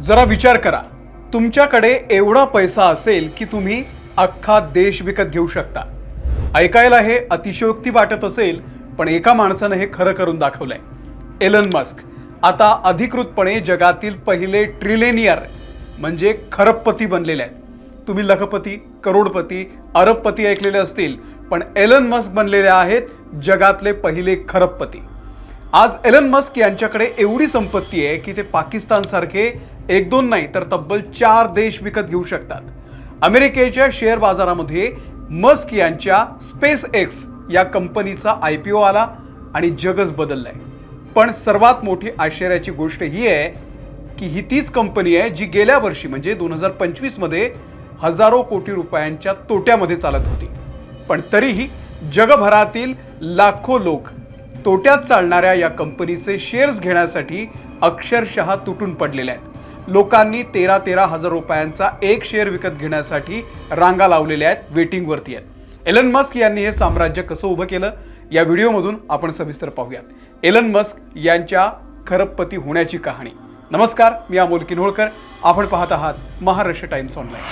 जरा विचार करा, तुमच्याकडे एवढा पैसा असेल की तुम्ही अख्खा देश विकत घेऊ शकता। ऐकायला हे अतिशयोक्ती वाटत असेल, पण एका माणसाने हे खरं करून दाखवलंय। एलन मस्क आता अधिकृतपणे जगातील पहिले ट्रिलियनियर म्हणजे खरबपती बनलेले आहेत। तुम्ही लखपती, करोडपती, अरबपती ऐकलेले असतील, पण एलन मस्क बनलेले आहेत जगातले पहिले खरबपती। आज एलन मस्क यांच्याकडे एवढी संपत्ती आहे की ते पाकिस्तान सारखे एक दोन नाही तर तब्बल 4 देश विकत घेऊ शकतात। अमेरिकेच्या शेअर बाजारामध्ये मस्क यांच्या स्पेस एक्स या कंपनीचा IPO आला आणि जगच बदललंय। पण सर्वात मोठी आश्चर्याची गोष्ट ही आहे की ही तीच कंपनी आहे जी गेल्या वर्षी म्हणजे 2025 मध्ये हजारो कोटी रुपयांच्या तोट्यामध्ये चालत होती। पण तरीही जगभरातील लाखो लोक तोट्यात चालणाऱ्या या कंपनीचे शेअर्स घेण्यासाठी अक्षरशः तुटून पडलेले आहेत। लोकांनी 13 हजार रुपयांचा एक शेअर विकत घेण्यासाठी रांगा लावलेल्या आहेत, वेटिंग वरती आहेत। एलन मस्क यांनी हे साम्राज्य कसं उभं केलं या व्हिडिओमधून आपण सविस्तर पाहूयात। एलन मस्क यांच्या खरबपती होण्याची कहाणी। नमस्कार, मी अमोल किन्होळकर, आपण पाहत आहात महाराष्ट्र टाइम्स ऑनलाईन।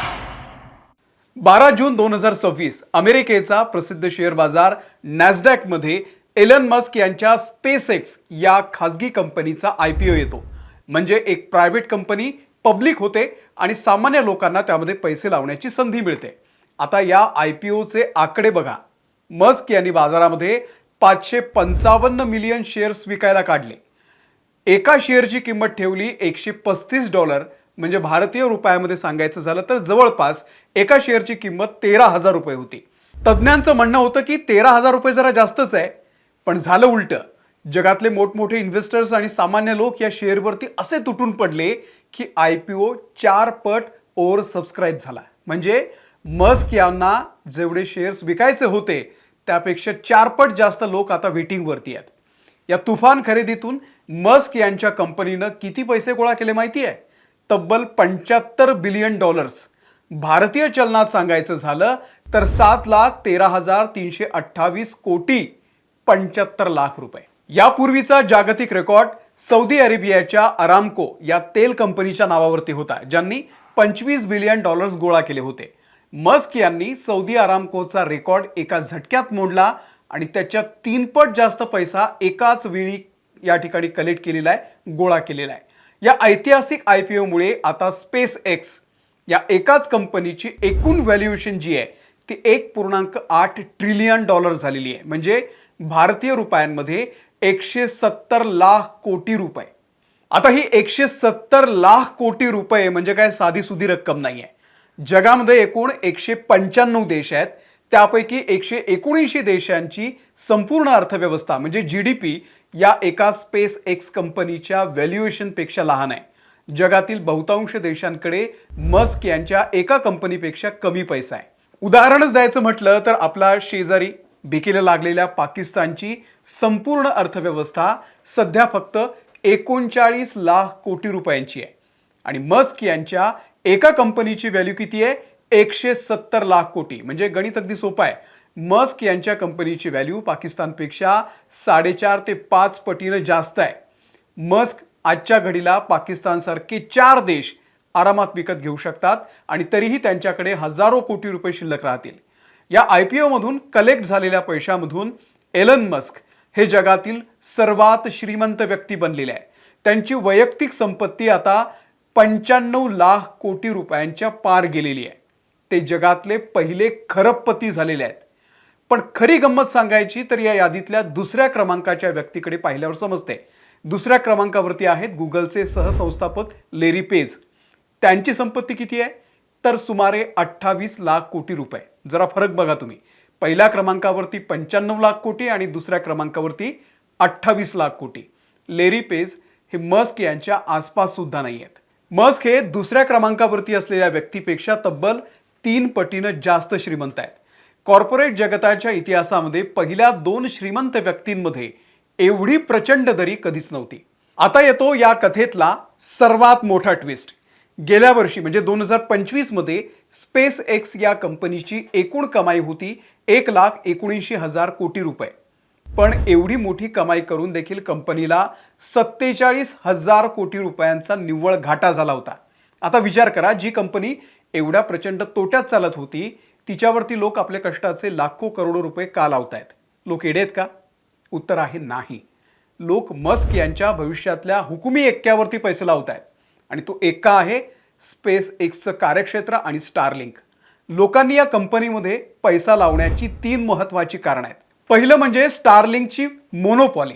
12 जून 2026 अमेरिकेचा प्रसिद्ध शेअर बाजार नॅस्डॅक मध्ये एलन मस्क यांच्या स्पेस एक्स या खाजगी कंपनीचा IPO येतो। म्हणजे एक प्रायव्हेट कंपनी पब्लिक होते आणि सामान्य लोकांना त्यामध्ये पैसे लावण्याची संधी मिळते। आता या IPOचे आकडे बघा। मस्क यांनी बाजारामध्ये 555 मिलियन शेअर्स विकायला काढले। एका शेअरची किंमत ठेवली $135, म्हणजे भारतीय रुपयामध्ये सांगायचं झालं तर जवळपास एका शेअरची किंमत 13,000 रुपये होती। तज्ञांचं म्हणणं होतं की 13,000 रुपये जरा जास्तच आहे, पण झालं उलटं। जगातले मोठमोठे इन्व्हेस्टर्स आणि सामान्य लोक या शेअरवरती असे तुटून पडले की IPO 4 पट ओव्हर सबस्क्राईब झाला। म्हणजे मस्क यांना जेवढे शेअर्स विकायचे होते त्यापेक्षा 4 पट जास्त लोक आता वेटिंग वरती आहेत। या तुफान खरेदीतून मस्क यांच्या कंपनीनं किती पैसे गोळा केले माहिती आहे? तब्बल $75 बिलियन। भारतीय चलनात सांगायचं झालं तर 7,13,328 कोटी 75 लाख रुपये। यापूर्वीचा जागतिक रेकॉर्ड सौदी अरेबियाच्या अरामको या तेल कंपनीच्या नावावरती होता, ज्यांनी $25 बिलियन गोळा केले होते। मस्क यांनी सौदी अरामकोचा रेकॉर्ड एका झटक्यात मोडला आणि त्याच्या 3 पट जास्त पैसा एकाच वेळी या ठिकाणी कलेक्ट केलेला आहे, गोळा केलेला आहे। या ऐतिहासिक IPO मुळे आता स्पेस एक्स या एकाच कंपनीची एकूण व्हॅल्युएशन जी आहे ती $1.8 ट्रिलियन झालेली आहे। म्हणजे भारतीय रुपयांमध्ये 170 लाख कोटी रुपये। आता ही 170 लाख कोटी रुपये म्हणजे काय साधी सुधी रक्कम नाहीये। जगामध्ये एकूण 195 देश आहेत, त्यापैकी 179 देशांची संपूर्ण अर्थव्यवस्था म्हणजे GDP या एका स्पेस एक्स कंपनीच्या व्हॅल्युएशन पेक्षा लहान आहे। जगातील बहुतांश देशांकडे मस्क यांच्या एका कंपनीपेक्षा कमी पैसा आहे। उदाहरणच द्यायचं म्हटलं तर आपला शेजारी बेकीला लागलेल्या पाकिस्तानची संपूर्ण अर्थव्यवस्था सध्या फक्त 39 लाख कोटी रुपयांची आहे आणि मस्क यांच्या एका कंपनीची व्हॅल्यू किती आहे? 170 लाख कोटी। म्हणजे गणित अगदी सोपं आहे। मस्क यांच्या कंपनीची व्हॅल्यू पाकिस्तानपेक्षा 4.5 ते 5 पटीने जास्त आहे। मस्क आजच्या घडीला पाकिस्तानसारखे 4 देश आरामात विकत घेऊ शकतात आणि तरीही त्यांच्याकडे हजारो कोटी रुपये शिल्लक राहतील। या IPO मधून कलेक्ट झालेल्या पैशामधून एलन मस्क हे जगातील सर्वात श्रीमंत व्यक्ती बनलेले आहे। त्यांची वैयक्तिक संपत्ती आता 95 लाख कोटी रुपयांच्या पार गेलेली आहे। ते जगातले पहिले खरबपती झालेले आहेत। पण खरी गंमत सांगायची तर या यादीतल्या दुसऱ्या क्रमांकाच्या व्यक्तीकडे पाहिल्यावर समजते। दुसऱ्या क्रमांकावरती आहेत गुगलचे सहसंस्थापक लेरी पेज। त्यांची संपत्ती किती आहे तर सुमारे 28 लाख कोटी रुपये। जरा फरक बघा तुम्ही, पहिल्या क्रमांकावरती 95 लाख कोटी आणि दुसऱ्या क्रमांकावरती 28 लाख कोटी। लेरी पेज हे मस्क यांच्या आसपास सुद्धा नाही आहेत। मस्क हे दुसऱ्या क्रमांकावरती असलेल्या व्यक्तीपेक्षा तब्बल 3 पटीनं जास्त श्रीमंत आहेत। कॉर्पोरेट जगताच्या इतिहासामध्ये पहिल्या 2 श्रीमंत व्यक्तींमध्ये एवढी प्रचंड दरी कधीच नव्हती। आता येतो या कथेतला सर्वात मोठा ट्विस्ट। गेल्या वर्षी म्हणजे 2025 मध्ये स्पेस एक्स या कंपनीची एकूण कमाई होती 1,19,000 कोटी रुपये। पण एवढी मोठी कमाई करून देखील कंपनीला 47,000 कोटी रुपयांचा निव्वळ घाटा झाला होता। आता विचार करा, जी कंपनी एवढ्या प्रचंड तोट्यात चालत होती तिच्यावरती लोक आपल्या कष्टाचे लाखो करोडो रुपये का लावतायत? लोक येडे आहेत का? उत्तर आहे नाही. लोक मस्क यांच्या भविष्यातल्या हुकुमी एक्क्यावरती पैसे लावतायत आणि तो एक्का आहे स्पेस एक्सचं कार्यक्षेत्र आणि स्टारलिंक. लोकांनी या कंपनीमध्ये पैसा लावण्याची 3 महत्त्वाची कारणं आहेत. पहिलं म्हणजे स्टारलिंकची मोनोपॉली.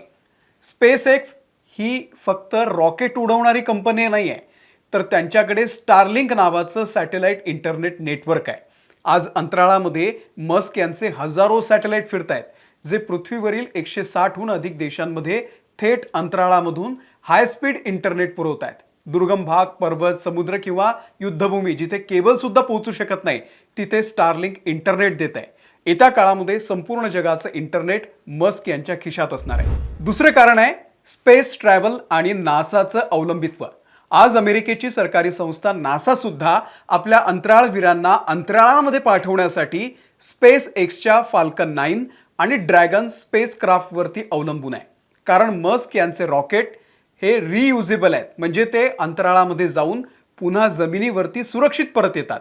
स्पेस एक्स ही फक्त रॉकेट उडवणारी कंपनी नाही आहे, तर त्यांच्याकडे स्टारलिंक नावाचं सॅटेलाइट इंटरनेट नेटवर्क आहे. आज अंतराळामध्ये मस्क यांचे हजारो सॅटेलाइट फिरत आहेत, जे पृथ्वीवरील 160हून अधिक देशांमध्ये थेट अंतराळामधून हाय स्पीड इंटरनेट पुरवत आहेत. दुर्गम भाग, पर्वत, समुद्र किंवा युद्धभूमी जिथे केबल सुद्धा पोहोचू शकत नाही, तिथे स्टारलिंक इंटरनेट देत आहे. येत्या काळामध्ये संपूर्ण जगाचं इंटरनेट मस्क यांच्या खिशात असणार आहे. दुसरे कारण आहे स्पेस ट्रॅव्हल आणि नासाचं अवलंबित्व. आज अमेरिकेची सरकारी संस्था नासा सुद्धा आपल्या अंतराळवीरांना अंतराळामध्ये पाठवण्यासाठी स्पेस एक्सच्या फाल्कन 9 आणि ड्रॅगन स्पेस क्राफ्टवरती अवलंबून आहे. कारण मस्क यांचे रॉकेट हे रियुजेबल आहेत, म्हणजे ते अंतराळामध्ये जाऊन पुन्हा जमिनीवरती सुरक्षित परत येतात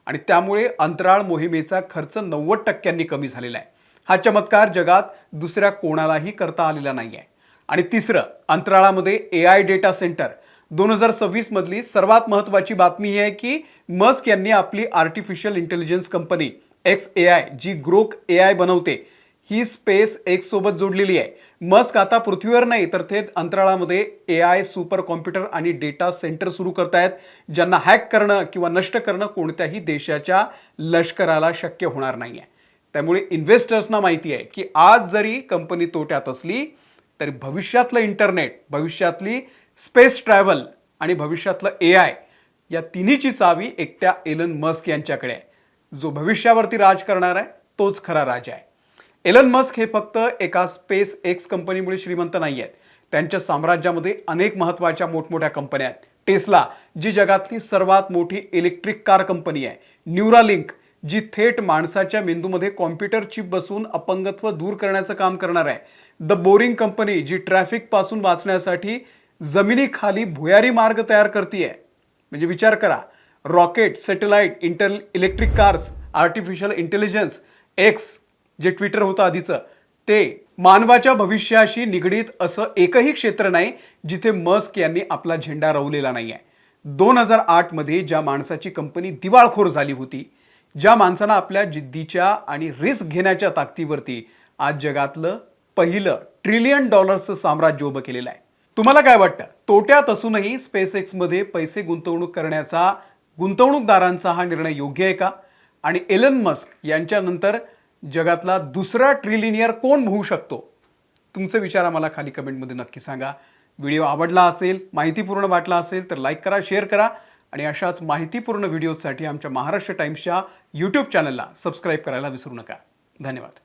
आणि त्यामुळे अंतराळ मोहिमेचा खर्च 90% कमी झालेला आहे. हा चमत्कार जगात दुसऱ्या कोणालाही करता आलेला नाही आहे. आणि तिसरं, अंतराळामध्ये AI डेटा सेंटर. 2026 मधली सर्वात महत्त्वाची बातमी ही आहे की मस्क यांनी आपली आर्टिफिशियल इंटेलिजन्स कंपनी XAI, जी ग्रोक AI बनवते, ही स्पेस एक्स सोबत जोडलेली आहे. मस्क आता पृथ्वीवर नाही तर थेट अंतराळामध्ये AI सुपर कॉम्प्युटर आणि डेटा सेंटर सुरू करतायत, ज्यांना हॅक करणं किंवा नष्ट करणं कोणत्याही देशाच्या लष्कराला शक्य होणार नाही आहे. त्यामुळे इन्व्हेस्टर्सना माहिती आहे की आज जरी कंपनी तोट्यात असली तरी भविष्यातलं इंटरनेट, भविष्यातली स्पेस ट्रॅव्हल आणि भविष्यातलं AI या तिन्हीची चावी एकट्या एलन मस्क यांच्याकडे आहे. जो भविष्यावरती राज करणार आहे तोच खरा राजा आहे. एलन मस्क हे फक्त एका स्पेस एक्स कंपनीमुळे श्रीमंत नाही आहेत. त्यांच्या साम्राज्यामध्ये अनेक महत्त्वाच्या मोठमोठ्या कंपन्या आहेत. टेस्ला, जी जगातली सर्वात मोठी इलेक्ट्रिक कार कंपनी आहे. न्यूरालिंक, जी थेट माणसाच्या मेंदूमध्ये कॉम्प्युटर चिप बसवून अपंगत्व दूर करण्याचं काम करणार आहे. द बोरिंग कंपनी, जी ट्रॅफिक पासून वाचण्यासाठी जमिनीखाली भुयारी मार्ग तयार करते. म्हणजे विचार करा, rocket, satellite, electric cars, artificial intelligence, x जे ट्विटर होतं आधीचं, ते मानवाच्या भविष्याशी निगडीत असं एकही क्षेत्र नाही जिथे मस्क यांनी आपला झेंडा रोवलेला नाही आहे. 2008 मध्ये ज्या माणसाची कंपनी दिवाळखोर झाली होती, ज्या माणसानं आपल्या जिद्दीच्या आणि रिस्क घेण्याच्या ताकदीवरती आज जगातलं पहिलं $1 ट्रिलियन साम्राज्य उभं केलेलं आहे. तुम्हाला काय वाटतं, तोट्यात असूनही स्पेस एक्समध्ये पैसे गुंतवणूकदारांचा हा निर्णय योग्य आहे का? आणि एलन मस्क यांच्यानंतर जगातला दुसरा ट्रिलियनियर कोण होऊ शकतो? तुमचे विचार आम्हाला खाली कमेंटमध्ये नक्की सांगा. व्हिडिओ आवडला असेल, माहितीपूर्ण वाटला असेल तर लाईक करा, शेअर करा आणि अशाच माहितीपूर्ण व्हिडिओसाठी आमच्या महाराष्ट्र टाइम्सच्या YouTube चॅनलला सबस्क्राईब करायला विसरू नका. धन्यवाद.